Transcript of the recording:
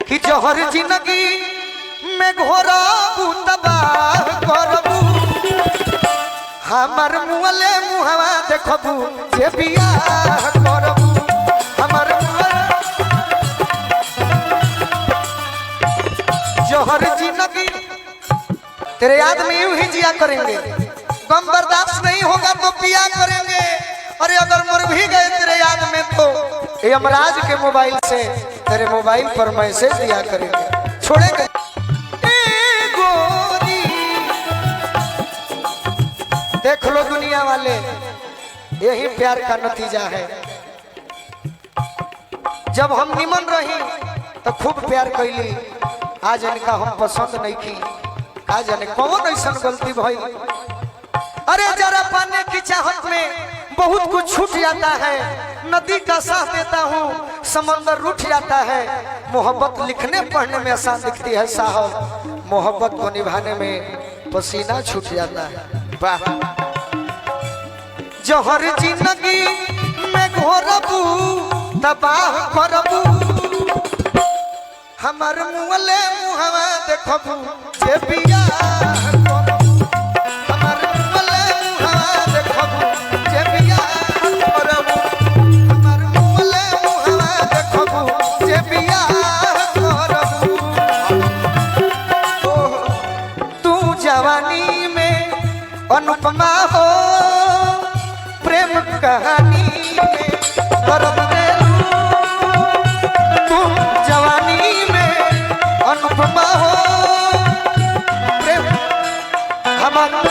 कि जहर जिंदगी में घोरा तबाह करबू हमार मुँहले मुहवा देखबू जे बियाह करबू हमार जहर जिंदगी तेरे याद में यूं ही जिया करेंगे, गम बर्दाश्त नहीं होगा तो पिया करेंगे। अरे अगर मर भी गए तेरे याद में तो यमराज के मोबाइल से तेरे मोबाइल पर मैसेज दिया करेंगे, छोड़ेंगे। देख लो दुनिया वाले, यही प्यार का नतीजा है। जब हम निमन रही तो खूब प्यार कैली, आज इनका हम पसंद नहीं की, आज जाने कौन ऐसा गलती भाई। अरे जरा पाने की चाहत में बहुत कुछ छूट जाता है, नदी का साथ देता हूँ समंदर रूठ जाता है। मोहब्बत लिखने पढ़ने में आसान दिखती है साहब, मोहब्बत को निभाने में पसीना छूट जाता है। वाह। जहर जिंदगी में घोरबू तबाह करबू हमार मुँहले मुहवा देखबू जे बियाह करबू हमार मुँहले मुहवा देखबू जे बियाह करबू हमार मुँहले मुहवा देखबू जे बियाह करबू। तू जवानी में अनुपमा हो, प्रेम कहानी में दर्द दे तू जवानी में अनुपमा हो, प्रेम हमारा